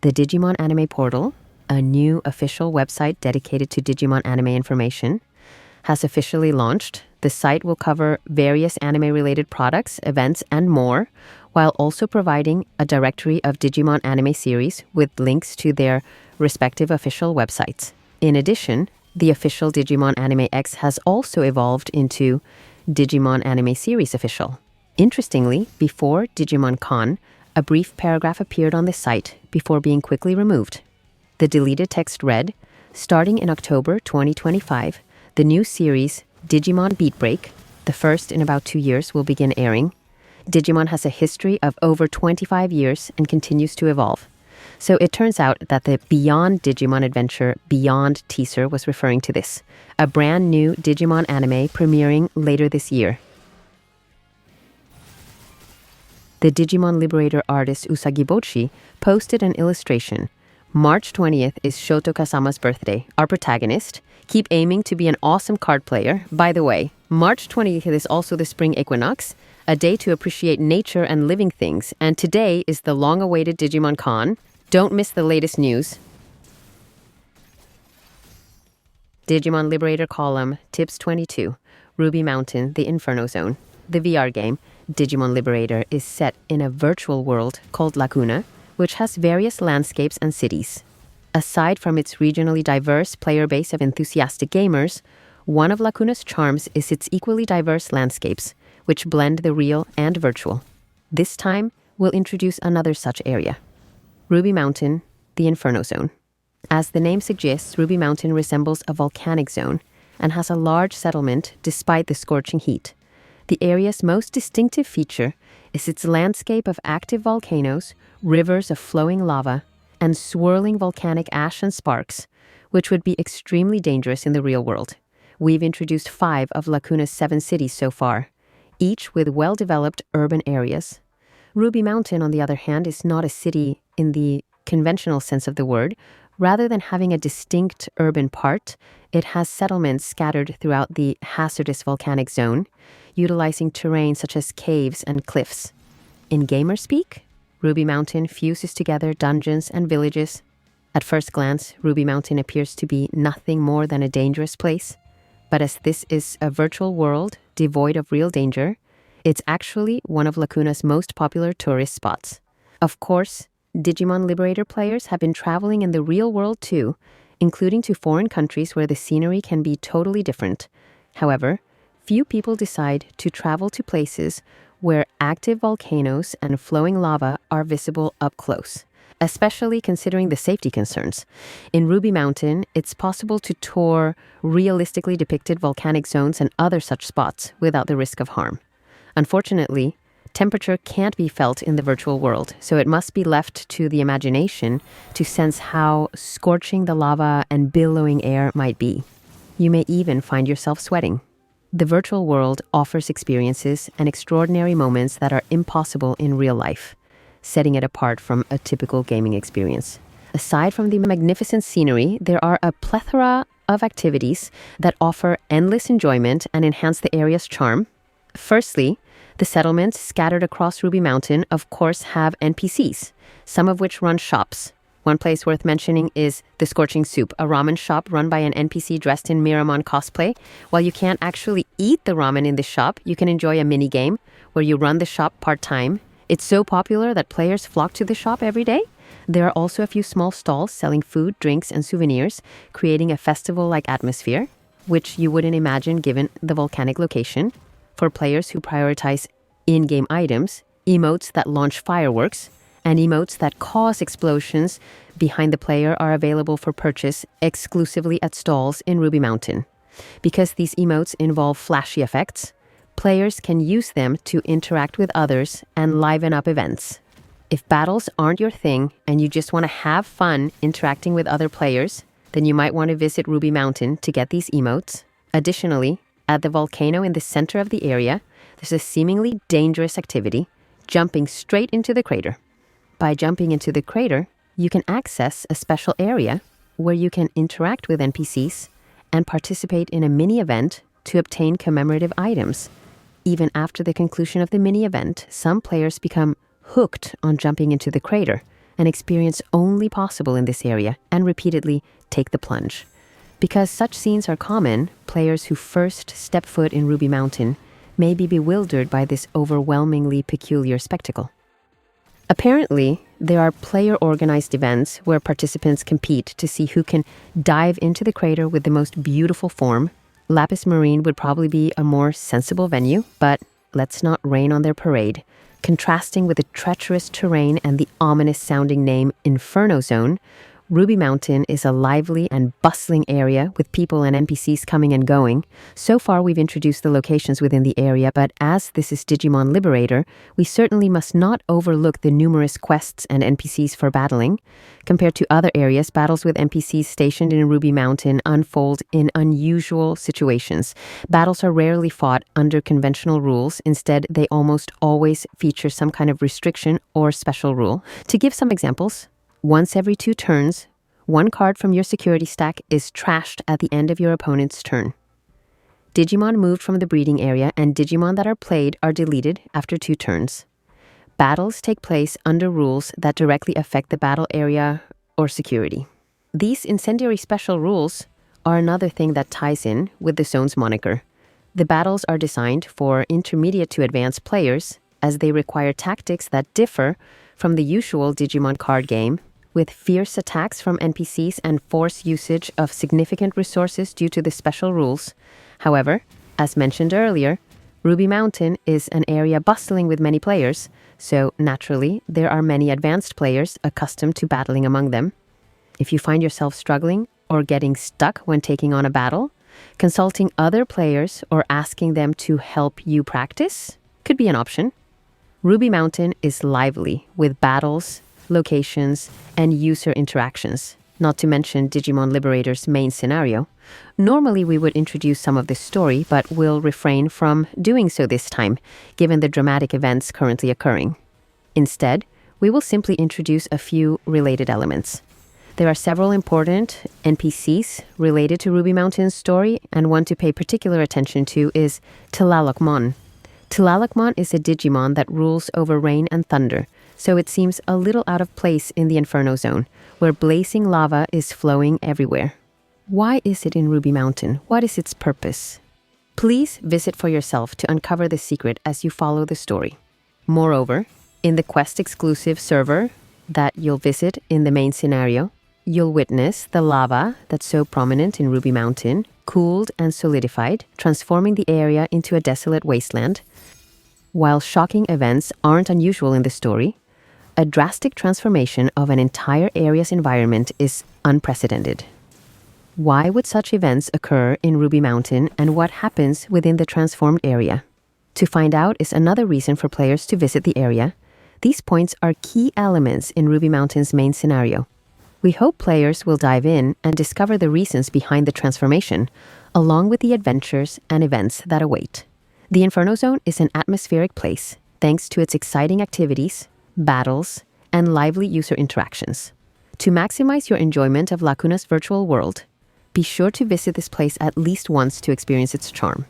The Digimon Anime Portal, a new official website dedicated to Digimon anime information, has officially launched. The site will cover various anime-related products, events, and more, while also providing a directory of Digimon anime series with links to their respective official websites. In addition, the official Digimon Anime X has also evolved into Digimon Anime Series Official. Interestingly, before Digimon Con, a brief paragraph appeared on the site before being quickly removed. The deleted text read, "Starting in October 2025, the new series Digimon Beatbreak, the first in about 2 years, will begin airing. Digimon has a history of over 25 years and continues to evolve." So it turns out that the Beyond Digimon Adventure Beyond teaser was referring to this, a brand new Digimon anime premiering later this year. The Digimon Liberator artist Usagi Bochi posted an illustration. March 20th is Shoto Kasama's birthday, our protagonist. Keep aiming to be an awesome card player. By the way, March 20th is also the spring equinox, a day to appreciate nature and living things, and today is the long-awaited Digimon Con. Don't miss the latest news. Digimon Liberator column, Tips 22, Ruby Mountain, the Inferno Zone. The VR game, Digimon Liberator, is set in a virtual world called Lacuna, which has various landscapes and cities. Aside from its regionally diverse player base of enthusiastic gamers, one of Lacuna's charms is its equally diverse landscapes, which blend the real and virtual. This time, we'll introduce another such area. Ruby Mountain, the Inferno Zone. As the name suggests, Ruby Mountain resembles a volcanic zone and has a large settlement despite the scorching heat. The area's most distinctive feature is its landscape of active volcanoes, rivers of flowing lava, and swirling volcanic ash and sparks, which would be extremely dangerous in the real world. We've introduced 5 of Lacuna's 7 cities so far, each with well-developed urban areas. Ruby Mountain, on the other hand, is not a city in the conventional sense of the word. Rather than having a distinct urban part, it has settlements scattered throughout the hazardous volcanic zone, utilizing terrain such as caves and cliffs. In gamer speak, Ruby Mountain fuses together dungeons and villages. At first glance, Ruby Mountain appears to be nothing more than a dangerous place. But as this is a virtual world devoid of real danger, it's actually one of Lacuna's most popular tourist spots. Of course, Digimon Liberator players have been traveling in the real world too, including to foreign countries where the scenery can be totally different. However, few people decide to travel to places where active volcanoes and flowing lava are visible up close, especially considering the safety concerns. In Ruby Mountain, it's possible to tour realistically depicted volcanic zones and other such spots without the risk of harm. Unfortunately, temperature can't be felt in the virtual world, so it must be left to the imagination to sense how scorching the lava and billowing air might be. You may even find yourself sweating. The virtual world offers experiences and extraordinary moments that are impossible in real life, setting it apart from a typical gaming experience. Aside from the magnificent scenery, there are a plethora of activities that offer endless enjoyment and enhance the area's charm. Firstly, the settlements scattered across Ruby Mountain, of course, have NPCs, some of which run shops. One place worth mentioning is the Scorching Soup, a ramen shop run by an NPC dressed in Miramon cosplay. While you can't actually eat the ramen in the shop, you can enjoy a mini-game where you run the shop part-time. It's so popular that players flock to the shop every day. There are also a few small stalls selling food, drinks, and souvenirs, creating a festival-like atmosphere, which you wouldn't imagine given the volcanic location. For players who prioritize in-game items, emotes that launch fireworks, and emotes that cause explosions behind the player are available for purchase exclusively at stalls in Ruby Mountain. Because these emotes involve flashy effects, players can use them to interact with others and liven up events. If battles aren't your thing and you just want to have fun interacting with other players, then you might want to visit Ruby Mountain to get these emotes. Additionally, at the volcano in the center of the area, there's a seemingly dangerous activity, jumping straight into the crater. By jumping into the crater, you can access a special area where you can interact with NPCs and participate in a mini-event to obtain commemorative items. Even after the conclusion of the mini-event, some players become hooked on jumping into the crater, an experience only possible in this area, and repeatedly take the plunge. Because such scenes are common, players who first step foot in Ruby Mountain may be bewildered by this overwhelmingly peculiar spectacle. Apparently, there are player-organized events where participants compete to see who can dive into the crater with the most beautiful form. Lapis Marine would probably be a more sensible venue, but let's not rain on their parade. Contrasting with the treacherous terrain and the ominous-sounding name Inferno Zone, Ruby Mountain is a lively and bustling area with people and NPCs coming and going. So far, we've introduced the locations within the area, but as this is Digimon Liberator, we certainly must not overlook the numerous quests and NPCs for battling. Compared to other areas, battles with NPCs stationed in Ruby Mountain unfold in unusual situations. Battles are rarely fought under conventional rules. Instead, they almost always feature some kind of restriction or special rule. To give some examples, once every 2 turns, 1 card from your security stack is trashed at the end of your opponent's turn. Digimon moved from the breeding area and Digimon that are played are deleted after 2 turns. Battles take place under rules that directly affect the battle area or security. These incendiary special rules are another thing that ties in with the zone's moniker. The battles are designed for intermediate to advanced players as they require tactics that differ from the usual Digimon card game, with fierce attacks from NPCs and forced usage of significant resources due to the special rules. However, as mentioned earlier, Ruby Mountain is an area bustling with many players, so naturally there are many advanced players accustomed to battling among them. If you find yourself struggling or getting stuck when taking on a battle, consulting other players or asking them to help you practice could be an option. Ruby Mountain is lively with battles, locations, and user interactions, not to mention Digimon Liberator's main scenario. Normally we would introduce some of this story, but we'll refrain from doing so this time, given the dramatic events currently occurring. Instead, we will simply introduce a few related elements. There are several important NPCs related to Ruby Mountain's story, and one to pay particular attention to is Tlalocmon. Tlalocmon is a Digimon that rules over rain and thunder, so it seems a little out of place in the Inferno Zone, where blazing lava is flowing everywhere. Why is it in Ruby Mountain? What is its purpose? Please visit for yourself to uncover the secret as you follow the story. Moreover, in the quest-exclusive server that you'll visit in the main scenario, you'll witness the lava that's so prominent in Ruby Mountain, cooled and solidified, transforming the area into a desolate wasteland. While shocking events aren't unusual in the story, a drastic transformation of an entire area's environment is unprecedented. Why would such events occur in Ruby Mountain, and what happens within the transformed area? To find out is another reason for players to visit the area. These points are key elements in Ruby Mountain's main scenario. We hope players will dive in and discover the reasons behind the transformation, along with the adventures and events that await. The Inferno Zone is an atmospheric place, thanks to its exciting activities, battles, and lively user interactions. To maximize your enjoyment of Lacuna's virtual world, be sure to visit this place at least once to experience its charm.